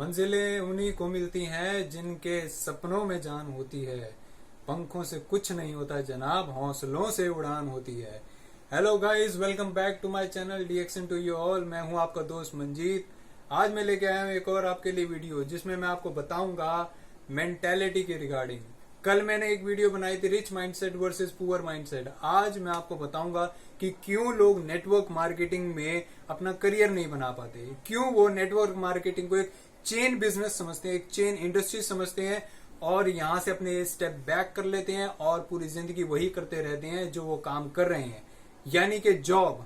मंजिलें उन्हीं को मिलती हैं जिनके सपनों में जान होती है। पंखों से कुछ नहीं होता जनाब, हौसलों से उड़ान होती है। Hello guys, welcome back to my channel डीएक्शन टू यू ऑल। मैं हूं आपका दोस्त मंजीत। आज मैं लेके आया हूं एक और आपके लिए वीडियो जिसमें मैं आपको बताऊंगा मेंटेलिटी के रिगार्डिंग। कल मैंने एक वीडियो बनाई थी rich mindset versus poor mindset. आज मैं आपको बताऊंगा कि क्यों लोग नेटवर्क मार्केटिंग में अपना करियर नहीं बना पाते, क्यों वो नेटवर्क मार्केटिंग को एक चेन बिजनेस समझते हैं, एक चेन इंडस्ट्री समझते हैं और यहां से अपने स्टेप बैक कर लेते हैं और पूरी जिंदगी वही करते रहते हैं जो वो काम कर रहे हैं। यानी कि जॉब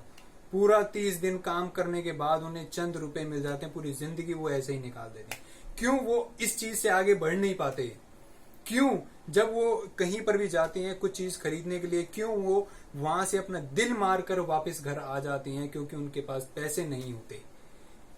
पूरा 30 दिन काम करने के बाद उन्हें चंद रुपए मिल जाते हैं, पूरी जिंदगी वो ऐसे ही निकाल देते हैं। क्यों वो इस चीज से आगे बढ़ नहीं पाते? क्यों जब वो कहीं पर भी जाते हैं कुछ चीज खरीदने के लिए, क्यों वो वहां से अपना दिल मारकर वापस घर आ जाते हैं? क्योंकि उनके पास पैसे नहीं होते।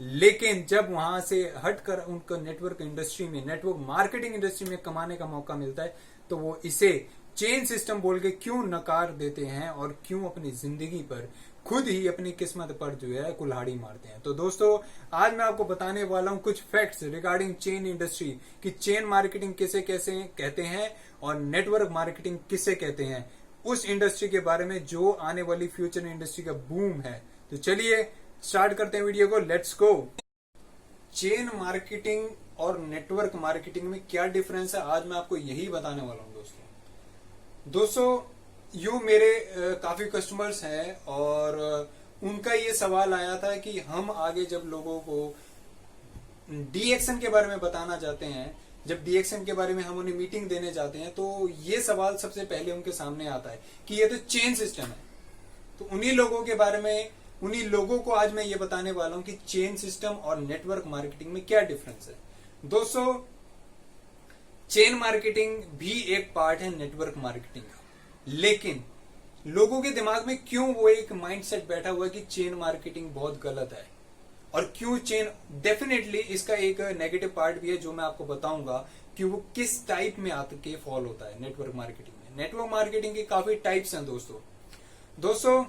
लेकिन जब वहां से हटकर उनको नेटवर्क इंडस्ट्री में, नेटवर्क मार्केटिंग इंडस्ट्री में कमाने का मौका मिलता है तो वो इसे चेन सिस्टम बोल के क्यों नकार देते हैं और क्यों अपनी जिंदगी पर खुद ही अपनी किस्मत पर जो है कुल्हाड़ी मारते हैं। तो दोस्तों, आज मैं आपको बताने वाला हूं कुछ फैक्ट्स रिगार्डिंग चेन इंडस्ट्री कि चेन मार्केटिंग किसे कैसे कहते हैं और नेटवर्क मार्केटिंग किसे कहते हैं, उस इंडस्ट्री के बारे में जो आने वाली फ्यूचर इंडस्ट्री का बूम है। तो चलिए स्टार्ट करते हैं वीडियो को, लेट्स गो। चेन मार्केटिंग और नेटवर्क मार्केटिंग में क्या डिफरेंस है, आज मैं आपको यही बताने वाला हूं दोस्तों। यू मेरे काफी कस्टमर्स हैं और उनका ये सवाल आया था कि हम आगे जब लोगों को डीएक्शन के बारे में बताना चाहते हैं, जब डीएक्शन के बारे में हम उन्हें मीटिंग देने जाते हैं तो ये सवाल सबसे पहले उनके सामने आता है कि ये तो चेन सिस्टम है। तो उन्हीं लोगों के बारे में, उन्हीं लोगों को आज मैं ये बताने वाला हूं कि चेन सिस्टम और नेटवर्क मार्केटिंग में क्या डिफरेंस है। दोस्तों, चेन मार्केटिंग भी एक पार्ट है नेटवर्क मार्केटिंग का, लेकिन लोगों के दिमाग में क्यों वो एक माइंडसेट बैठा हुआ है कि चेन मार्केटिंग बहुत गलत है और क्यों चेन, डेफिनेटली इसका एक नेगेटिव पार्ट भी है जो मैं आपको बताऊंगा कि वो किस टाइप में आके फॉल होता है नेटवर्क मार्केटिंग में। नेटवर्क मार्केटिंग के काफी टाइप्स हैं दोस्तों।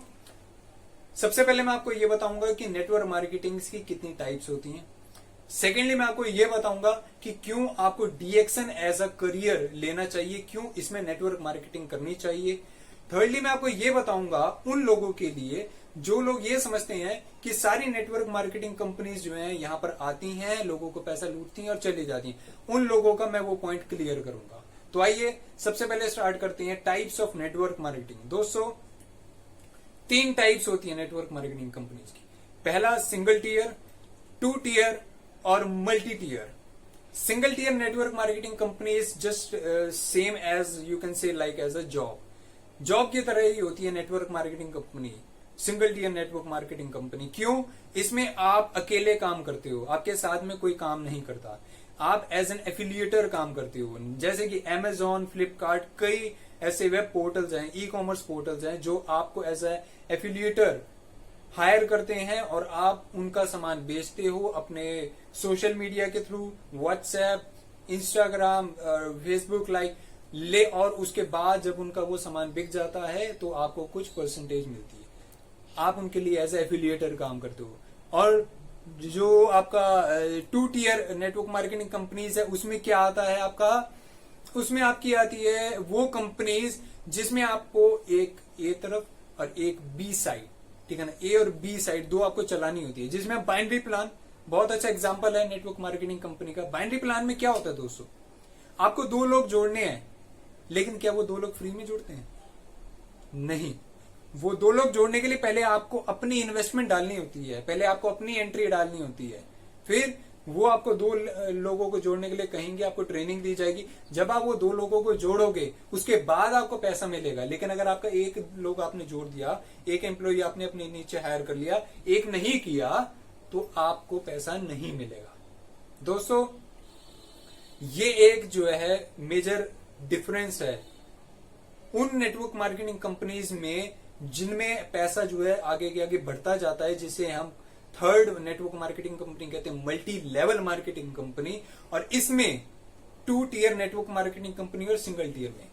सबसे पहले मैं आपको ये बताऊंगा कि नेटवर्क मार्केटिंग की कितनी टाइप्स होती हैं। सेकेंडली मैं आपको ये बताऊंगा कि क्यों आपको डीएक्शन एज अ करियर लेना चाहिए, क्यों इसमें नेटवर्क मार्केटिंग करनी चाहिए। थर्डली मैं आपको ये बताऊंगा उन लोगों के लिए जो लोग ये समझते हैं कि सारी नेटवर्क मार्केटिंग कंपनीज जो हैं यहाँ पर आती हैं, लोगों को पैसा लूटती हैं और चली जाती हैं, उन लोगों का मैं वो पॉइंट क्लियर करूंगा। तो आइए सबसे पहले स्टार्ट करते हैं टाइप्स ऑफ नेटवर्क मार्केटिंग। दोस्तों, 3 टाइप्स होती है नेटवर्क मार्केटिंग कंपनीज की। पहला सिंगल टीयर, 2 टीयर और multi tier. Single tier network marketing company is just same as you can say like as a job की तरह ही होती है network marketing company, single tier network marketing company. क्यों? इसमें आप अकेले काम करते हो, आपके साथ में कोई काम नहीं करता, आप एज एन एफिलिएटर काम करते हो। जैसे कि Amazon, फ्लिपकार्ट, कई ऐसे वेब पोर्टल्स हैं, ई कॉमर्स पोर्टल्स हैं जो आपको एज ए एफिलिएटर हायर करते हैं और आप उनका सामान बेचते हो अपने सोशल मीडिया के through, WhatsApp, Instagram, Facebook like ले, और उसके बाद जब उनका वो सामान बिक जाता है तो आपको कुछ परसेंटेज मिलती है, आप उनके लिए एज ए एफिलिएटर काम करते हो। और जो आपका 2 टीयर नेटवर्क मार्केटिंग कंपनीज है उसमें क्या आता है आपका, उसमें आपकी आती है वो कंपनीज जिसमें आपको एक ए तरफ और एक बी साइड, ठीक है ना, ए और बी साइड दो आपको चलानी होती है, जिसमें बाइनरी प्लान बहुत अच्छा एग्जांपल है नेटवर्क मार्केटिंग कंपनी का। बाइनरी प्लान में क्या होता है दोस्तों, आपको 2 लोग जोड़ने हैं, लेकिन क्या वो 2 लोग फ्री में जोड़ते हैं? नहीं, वो 2 लोग जोड़ने के लिए पहले आपको अपनी इन्वेस्टमेंट डालनी होती है, पहले आपको अपनी एंट्री डालनी होती है, फिर वो आपको 2 लोगों को जोड़ने के लिए कहेंगे, आपको ट्रेनिंग दी जाएगी। जब आप वो 2 लोगों को जोड़ोगे उसके बाद आपको पैसा मिलेगा। लेकिन अगर आपका एक लोग आपने जोड़ दिया, एक एम्प्लॉय आपने अपने नीचे हायर कर लिया, एक नहीं किया, तो आपको पैसा नहीं मिलेगा। दोस्तों, ये एक जो है मेजर डिफरेंस है उन नेटवर्क मार्केटिंग कंपनीज में जिनमें पैसा जो है आगे के आगे बढ़ता जाता है, जिसे हम थर्ड नेटवर्क मार्केटिंग कंपनी कहते हैं, मल्टी लेवल मार्केटिंग कंपनी। और इसमें 2 टीयर नेटवर्क मार्केटिंग कंपनी और सिंगल टीयर में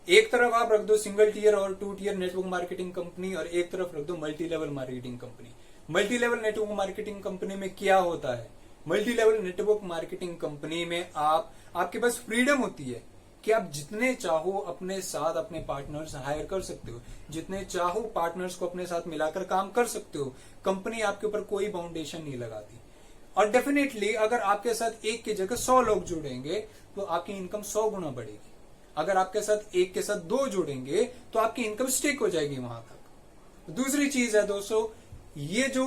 एक तरफ आप रख दो सिंगल टीयर और 2 टीयर नेटवर्क मार्केटिंग कंपनी और एक तरफ रख दो multi level marketing company. Multi level network marketing company में क्या होता है, multi level network marketing company में आपके पास फ्रीडम होती है कि आप जितने चाहो अपने साथ अपने पार्टनर्स हायर कर सकते हो, जितने चाहो पार्टनर्स को अपने साथ मिलाकर काम कर सकते हो। कंपनी आपके ऊपर कोई बाउंडेशन नहीं लगाती। और डेफिनेटली अगर आपके साथ एक की जगह 100 लोग जुड़ेंगे तो आपकी इनकम 100 गुना बढ़ेगी। अगर आपके साथ एक के साथ 2 जुड़ेंगे तो आपकी इनकम स्टिक हो जाएगी वहां तक। दूसरी चीज है दोस्तों, ये जो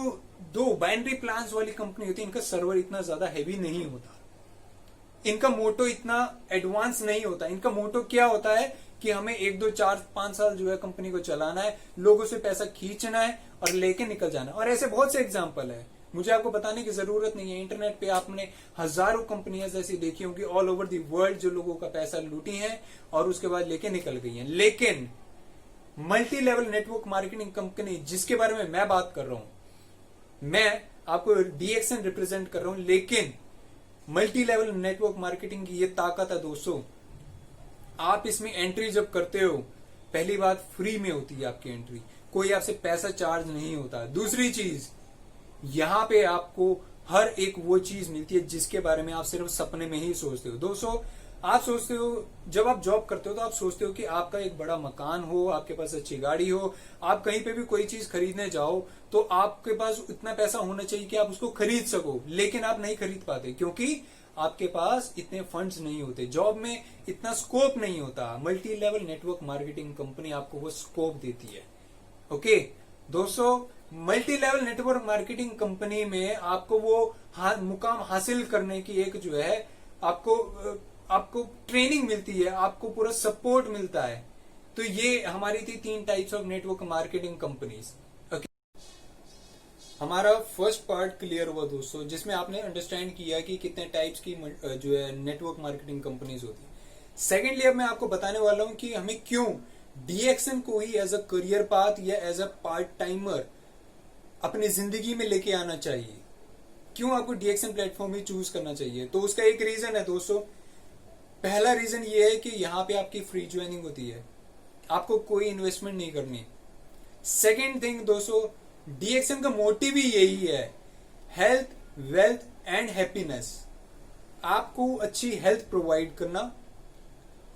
2 बाइनरी प्लान्स वाली कंपनी होती है, इनका सर्वर इतना ज्यादा हैवी नहीं होता, इनका मोटो इतना एडवांस नहीं होता। इनका मोटो क्या होता है कि हमें 1, 2, 4, 5 साल जो है कंपनी को चलाना है, लोगों से पैसा खींचना है और लेके निकल जाना है। और ऐसे बहुत से एग्जांपल है, मुझे आपको बताने की जरूरत नहीं है। इंटरनेट पे आपने हजारों कंपनियां ऐसी देखी होंगी ऑल ओवर द वर्ल्ड जो लोगों का पैसा लूटी है और उसके बाद लेके निकल गई है। लेकिन multi level network marketing company जिसके बारे में मैं बात कर रहा हूं, मैं आपको डीएक्सन रिप्रेजेंट कर रहा हूं, लेकिन मल्टी लेवल नेटवर्क मार्केटिंग की ये ताकत है दोस्तों। आप इसमें एंट्री जब करते हो, पहली बात फ्री में होती है आपकी एंट्री, कोई आपसे पैसा चार्ज नहीं होता। दूसरी चीज, यहां पे आपको हर एक वो चीज मिलती है जिसके बारे में आप सिर्फ सपने में ही सोचते हो। दोस्तों, आप सोचते हो जब आप जॉब करते हो तो आप सोचते हो कि आपका एक बड़ा मकान हो, आपके पास अच्छी गाड़ी हो, आप कहीं पे भी कोई चीज खरीदने जाओ तो आपके पास इतना पैसा होना चाहिए कि आप उसको खरीद सको। लेकिन आप नहीं खरीद पाते क्योंकि आपके पास इतने फंड्स नहीं होते, जॉब में इतना स्कोप नहीं होता। Multi level network marketing company आपको वो स्कोप देती है। ओके दोस्तों, multi level network marketing company में आपको वो मुकाम हासिल करने की एक जो है आपको ट्रेनिंग मिलती है, आपको पूरा सपोर्ट मिलता है। तो ये हमारी थी 3 types of network marketing companies. Okay, हमारा फर्स्ट पार्ट क्लियर हुआ दोस्तों, जिसमें आपने अंडरस्टैंड किया कि कितने टाइप्स की जो है नेटवर्क मार्केटिंग कंपनीज होती है। सेकेंडली अब मैं आपको बताने वाला हूं कि हमें क्यों डीएक्सन को ही एज अ करियर पाथ या एज अ पार्ट टाइमर अपनी जिंदगी में लेके आना चाहिए। क्यों आपको डीएक्सन प्लेटफॉर्म ही चूज करना चाहिए? तो उसका एक रीजन है दोस्तों। पहला रीजन ये है कि यहां पे आपकी फ्री ज्वाइनिंग होती है, आपको कोई इन्वेस्टमेंट नहीं करनी। सेकेंड थिंग दोस्तों, डीएक्सन का मोटिव ही यही है, हेल्थ, वेल्थ एंड हैप्पीनेस। आपको अच्छी हेल्थ प्रोवाइड करना,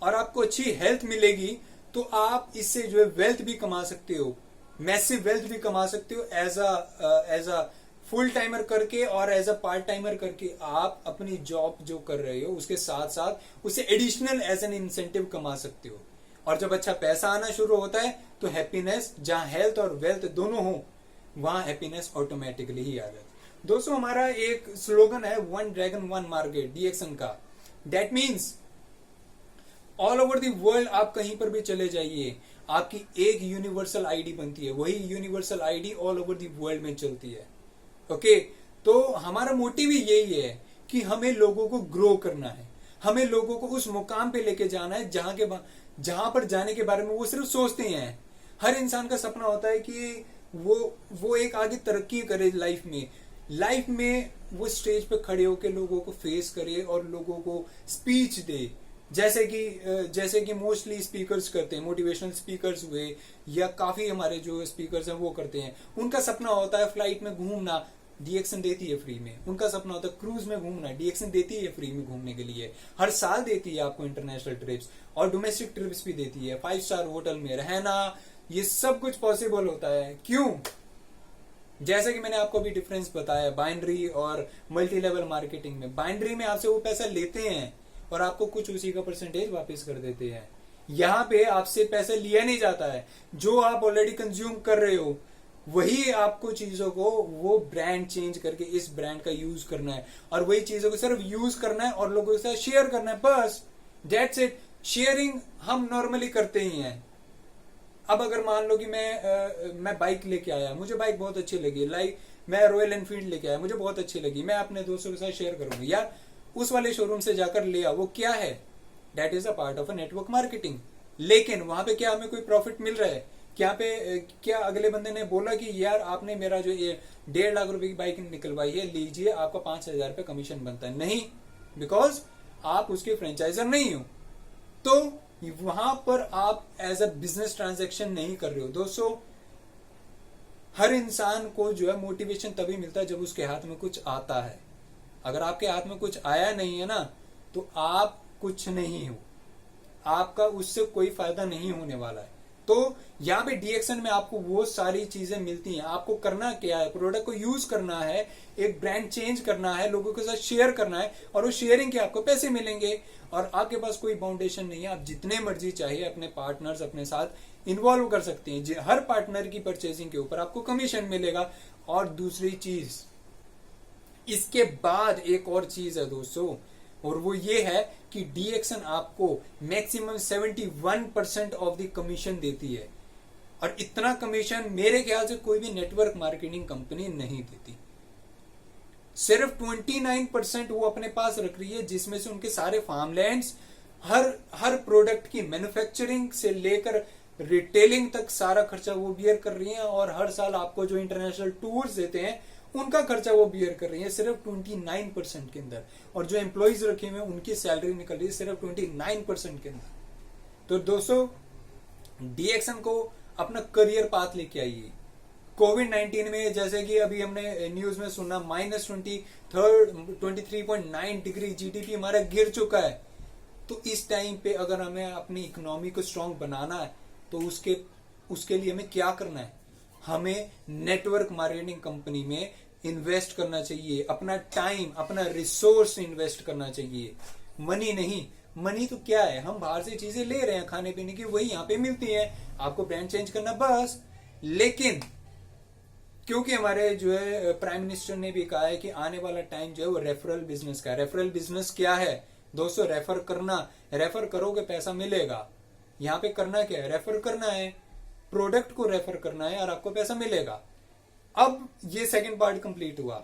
और आपको अच्छी हेल्थ मिलेगी तो आप इससे जो है वेल्थ भी कमा सकते हो, मैसिव वेल्थ भी कमा सकते हो एज अ फुल टाइमर करके और एज अ पार्ट टाइमर करके। आप अपनी जॉब जो कर रहे हो उसके साथ साथ उसे एडिशनल एज एन इंसेंटिव कमा सकते हो। और जब अच्छा पैसा आना शुरू होता है तो हैप्पीनेस, जहां हेल्थ और वेल्थ दोनों हो वहां हैप्पीनेस ऑटोमेटिकली ही आ जाती है। दोस्तों, हमारा एक स्लोगन है, 1 ड्रैगन 1 मार्केट, डीएक्सन का। That means all over the world आप कहीं पर भी चले जाइए, आपकी एक यूनिवर्सल आईडी बनती है, वही universal ID all over the world में चलती है। ओके, तो हमारा मोटिव ही यही है कि हमें लोगों को ग्रो करना है, हमें लोगों को उस मुकाम पे लेके जाना है जहां पर जाने के बारे में वो सिर्फ सोचते हैं। हर इंसान का सपना होता है कि वो एक आगे तरक्की करे लाइफ में वो स्टेज पे खड़े होकर लोगों को फेस करे और लोगों को स्पीच दे, जैसे कि मोस्टली स्पीकर्स करते हैं, मोटिवेशनल स्पीकर्स हुए या काफी हमारे जो स्पीकर्स हैं वो करते हैं। उनका सपना होता है फ्लाइट में घूमना, डीएक्सन देती है फ्री में। उनका सपना होता है क्रूज में घूमना, डीएक्सन देती है फ्री में घूमने के लिए। हर साल देती है आपको इंटरनेशनल ट्रिप्स और डोमेस्टिक ट्रिप्स भी देती है। 5 स्टार होटल में रहना, ये सब कुछ पॉसिबल होता है। क्यों? जैसे कि मैंने आपको अभी डिफरेंस बताया बाइनरी और मल्टी लेवल मार्केटिंग में। बाइनरी में आपसे वो पैसा लेते हैं और आपको कुछ उसी का परसेंटेज वापस कर देते हैं। यहां पे आपसे पैसा लिया नहीं जाता है, जो आप ऑलरेडी कंज्यूम कर रहे हो वही आपको चीजों को वो ब्रांड चेंज करके इस ब्रांड का यूज करना है और वही चीजों को सिर्फ यूज करना है और लोगों के साथ शेयर करना है, बस दैट्स इट। शेयरिंग हम नॉर्मली करते ही हैं। अब अगर मान लो कि मैं बाइक लेके आया, मुझे बाइक बहुत अच्छी लगी, लाइक मैं रॉयल एनफील्ड लेके आया, मुझे बहुत अच्छी लगी, मैं अपने दोस्तों के साथ शेयर करूंगा, यार उस वाले शोरूम से जाकर ले आओ। वो क्या है? That is a part of a network marketing. लेकिन वहां पे क्या हमें कोई प्रॉफिट मिल रहा है? क्या अगले बंदे ने बोला कि यार आपने मेरा जो ये 1.5 लाख रुपए की बाइक निकलवाई है, लीजिए आपका 5,000 रुपये कमीशन बनता है? नहीं, बिकॉज आप उसके फ्रेंचाइजर नहीं हो। तो वहां पर आप एज अ बिजनेस ट्रांजैक्शन नहीं कर रहे हो। दोस्तों, हर इंसान को जो है मोटिवेशन तभी मिलता है जब उसके हाथ में कुछ आता है। अगर आपके हाथ में कुछ आया नहीं है ना, तो आप कुछ नहीं हो, आपका उससे कोई फायदा नहीं होने वाला है। तो यहाँ पे डीएक्शन में आपको वो सारी चीजें मिलती हैं। आपको करना क्या है, प्रोडक्ट को यूज करना है, एक ब्रांड चेंज करना है, लोगों के साथ शेयर करना है, और उस शेयरिंग के आपको पैसे मिलेंगे। और आपके पास कोई बाउंडेशन नहीं है, आप जितने मर्जी चाहिए अपने पार्टनर्स अपने साथ इन्वॉल्व कर सकते हैं। हर पार्टनर की परचेजिंग के ऊपर आपको कमीशन मिलेगा। और दूसरी चीज, इसके बाद एक और चीज है दोस्तों, और वो ये है कि डीएक्शन आपको मैक्सिमम 71% ऑफ द कमीशन देती है। और इतना कमीशन मेरे ख्याल से कोई भी नेटवर्क मार्केटिंग कंपनी नहीं देती। सिर्फ 29% वो अपने पास रख रही है, जिसमें से उनके सारे फार्मलैंड्स, हर प्रोडक्ट की मैन्युफैक्चरिंग से लेकर रिटेलिंग तक सारा खर्चा वो बियर कर रही है। और हर साल आपको जो इंटरनेशनल टूर्स देते हैं उनका खर्चा वो बियर कर रही है, सिर्फ 29% के अंदर। और जो एम्प्लॉइज रखे हुए हैं उनकी सैलरी निकल रही है सिर्फ 29% के अंदर। तो दोस्तों, डीएक्शन को अपना करियर पाथ लेके आइए। कोविड-19 में जैसे कि अभी हमने न्यूज में सुना, -23.9 डिग्री जीडीपी हमारा गिर चुका है। तो इस टाइम पे अगर हमें अपनी इकोनॉमी को स्ट्रांग बनाना है, तो उसके लिए हमें क्या करना है, हमें नेटवर्क मार्केटिंग कंपनी में इन्वेस्ट करना चाहिए। अपना टाइम, अपना रिसोर्स इन्वेस्ट करना चाहिए, मनी नहीं। मनी तो क्या है, हम बाहर से चीजें ले रहे हैं खाने पीने की, वही यहाँ पे मिलती है, आपको ब्रांड चेंज करना बस। लेकिन क्योंकि हमारे जो है प्राइम मिनिस्टर ने भी कहा है कि आने वाला टाइम जो है वो रेफरल बिजनेस का है। रेफरल बिजनेस क्या है दोस्तों, रेफर करना, रेफर करोगे पैसा मिलेगा। यहाँ पे करना क्या है, रेफर करना है, प्रोडक्ट को रेफर करना है और आपको पैसा मिलेगा। अब ये सेकंड पार्ट कंप्लीट हुआ।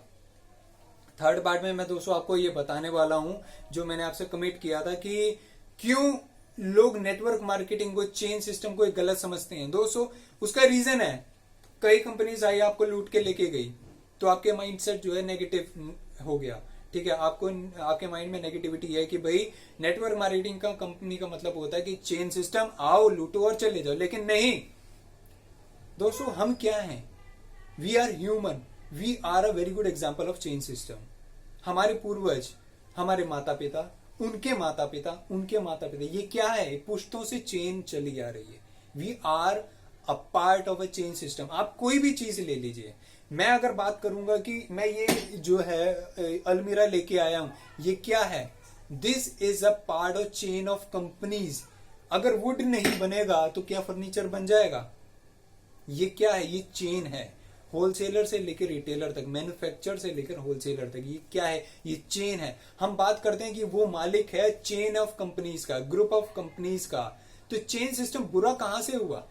थर्ड पार्ट में मैं दोस्तों आपको ये बताने वाला हूं, जो मैंने आपसे कमिट किया था कि क्यों लोग नेटवर्क मार्केटिंग को, चेन सिस्टम को एक गलत समझते हैं। दोस्तों, उसका रीजन है, कई कंपनीज आई आपको लूट के लेके गई, तो आपके माइंडसेट जो है नेगेटिव हो गया। ठीक है, आपके माइंड में नेगेटिविटी है कि भाई नेटवर्क मार्केटिंग का कंपनी का मतलब होता है कि चेन सिस्टम, आओ लूटो और चले जाओ। लेकिन नहीं दोस्तों, हम क्या हैं, we are human, we are a very good example of chain system. हमारे पूर्वज, हमारे माता पिता, उनके माता पिता, उनके माता पिता, ये क्या है, पुश्तों से चेन चली आ रही है। We are a part of a chain system. आप कोई भी चीज ले लीजिए, मैं अगर बात करूंगा कि मैं ये जो है अलमीरा लेके आया हूं, ये क्या है, this is a part of chain of companies. अगर वुड नहीं बनेगा तो क्या फर्नीचर बन जाएगा? ये क्या है, ये चेन है, होलसेलर से लेकर रिटेलर तक, मैन्युफैक्चर से लेकर होलसेलर तक, ये क्या है, ये चेन है। हम बात करते हैं कि वो मालिक है चेन ऑफ कंपनीज का, ग्रुप ऑफ कंपनीज का। तो चेन सिस्टम बुरा कहां से हुआ?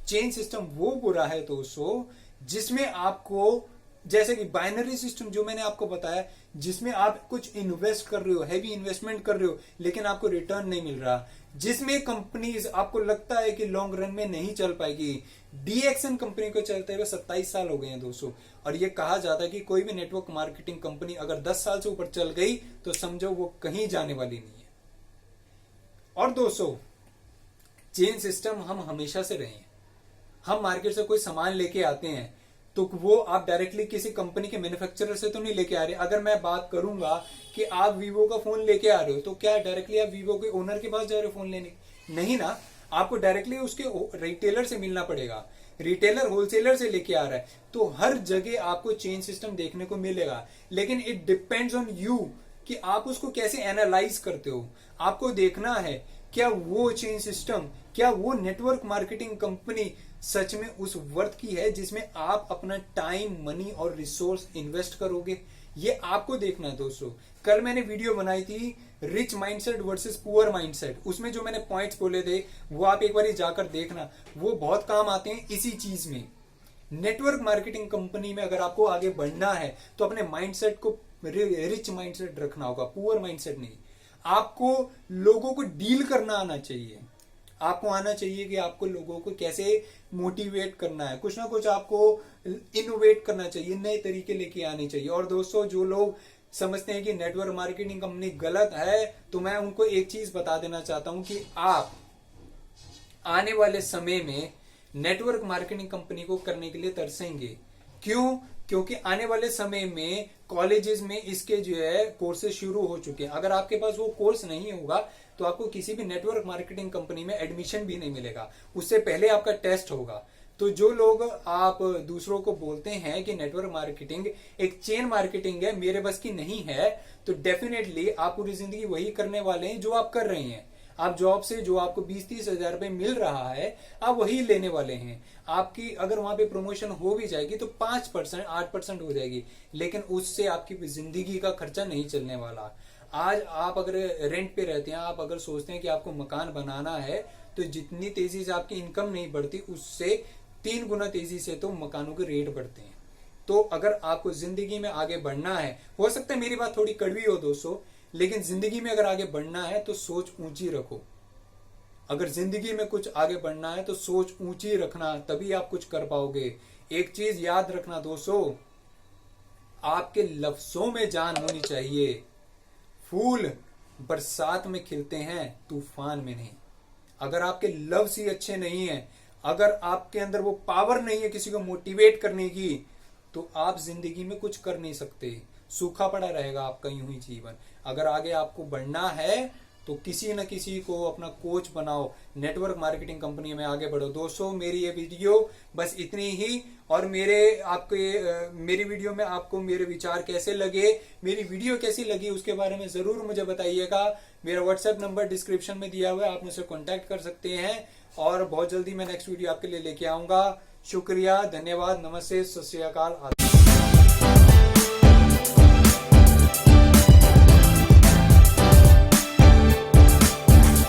चेन सिस्टम वो बुरा है दोस्तों जिसमें आपको, जैसे कि बाइनरी सिस्टम जो मैंने आपको बताया, जिसमें आप कुछ इन्वेस्ट कर रहे हो, हैवी इन्वेस्टमेंट कर रहे हो, लेकिन आपको रिटर्न नहीं मिल रहा, जिसमें कंपनीज आपको लगता है कि लॉन्ग रन में नहीं चल पाएगी। डीएक्शन कंपनी को चलते हुए 27 साल हो गए हैं दोस्तों, और ये कहा जाता है कि कोई भी नेटवर्क मार्केटिंग कंपनी अगर 10 साल से ऊपर चल गई तो समझो वो कहीं जाने वाली नहीं है। और दोस्तों, चेन सिस्टम हम हमेशा से रहे हैं। हम मार्केट से कोई सामान लेके आते हैं तो वो आप डायरेक्टली किसी कंपनी के मैन्युफैक्चरर से तो नहीं लेके आ रहे। अगर मैं बात करूंगा कि आप वीवो का फोन लेके आ रहे हो, तो क्या डायरेक्टली आप वीवो के ओनर के पास जा रहे हो फोन लेने? नहीं ना, आपको डायरेक्टली उसके रिटेलर से मिलना पड़ेगा। रिटेलर होलसेलर से लेके आ रहा है, तो हर जगह आपको चेन सिस्टम देखने को मिलेगा। लेकिन इट डिपेंड्स ऑन यू कि आप उसको कैसे एनालाइज करते हो। आपको देखना है क्या वो चेन सिस्टम, क्या वो नेटवर्क मार्केटिंग कंपनी सच में उस वर्थ की है जिसमें आप अपना टाइम, मनी और रिसोर्स इन्वेस्ट करोगे। ये आपको देखना है दोस्तों। कल मैंने वीडियो बनाई थी rich mindset versus poor mindset, उसमें जो मैंने पॉइंट्स बोले थे वो आप एक बार जाकर देखना, वो बहुत काम आते हैं इसी चीज में। नेटवर्क मार्केटिंग कंपनी में अगर आपको आगे बढ़ना है तो अपने माइंडसेट को रिच माइंडसेट रखना होगा, पुअर माइंडसेट नहीं। आपको लोगों को डील करना आना चाहिए। आपको आना चाहिए कि आपको लोगों को कैसे मोटिवेट करना है, कुछ ना कुछ आपको इनोवेट करना चाहिए, नए तरीके लेके आने चाहिए। और दोस्तों, जो लोग समझते हैं कि नेटवर्क मार्केटिंग कंपनी गलत है, तो मैं उनको एक चीज बता देना चाहता हूं कि आप आने वाले समय में नेटवर्क मार्केटिंग कंपनी को करने के लिए तरसेंगे। क्यों? क्योंकि आने वाले समय में कॉलेजेस में इसके जो है कोर्सेज शुरू हो चुके हैं। अगर आपके पास वो कोर्स नहीं होगा तो आपको किसी भी नेटवर्क मार्केटिंग कंपनी में एडमिशन भी नहीं मिलेगा, उससे पहले आपका टेस्ट होगा। तो जो लोग आप दूसरों को बोलते हैं कि नेटवर्क मार्केटिंग एक चेन मार्केटिंग है, मेरे बस की नहीं है, तो डेफिनेटली आप पूरी जिंदगी वही करने वाले हैं जो आप कर रहे हैं। आप जॉब से जो आपको 20-30 हजार रुपए मिल रहा है, आप वही लेने वाले हैं। आपकी अगर वहां पे प्रमोशन हो भी जाएगी तो 5% 8% हो जाएगी, लेकिन उससे आपकी जिंदगी का खर्चा नहीं चलने वाला। आज आप अगर रेंट पे रहते हैं, आप अगर सोचते हैं कि आपको मकान बनाना है, तो जितनी तेजी से आपकी इनकम नहीं बढ़ती, उससे 3 गुना तेजी से तो मकानों के रेट बढ़ते हैं। तो अगर आपको जिंदगी में आगे बढ़ना है, हो सकता है मेरी बात थोड़ी कड़वी हो दोस्तों, लेकिन जिंदगी में अगर आगे बढ़ना है तो सोच ऊंची रखो। अगर जिंदगी में कुछ आगे बढ़ना है तो सोच ऊंची रखना, तभी आप कुछ कर पाओगे। एक चीज याद रखना दोस्तों, आपके लफ्जों में जान होनी चाहिए। फूल बरसात में खिलते हैं, तूफान में नहीं। अगर आपके लफ्ज ही अच्छे नहीं है, अगर आपके अंदर वो पावर नहीं है किसी को मोटिवेट करने की, तो आप जिंदगी में कुछ कर नहीं सकते। सूखा पड़ा रहेगा आपका यूं ही जीवन। अगर आगे आपको बढ़ना है तो किसी न किसी को अपना कोच बनाओ, नेटवर्क मार्केटिंग कंपनी में आगे बढ़ो। दोस्तों मेरी ये वीडियो बस इतनी ही, और मेरी वीडियो में आपको मेरे विचार कैसे लगे, मेरी वीडियो कैसी लगी, उसके बारे में जरूर मुझे बताइएगा। मेरा व्हाट्सएप नंबर डिस्क्रिप्शन में दिया हुआ है, आप मुझसे कॉन्टैक्ट कर सकते हैं, और बहुत जल्दी मैं नेक्स्ट वीडियो आपके लिए लेके आऊंगा। शुक्रिया, धन्यवाद, नमस्ते, सत श्री अकाल।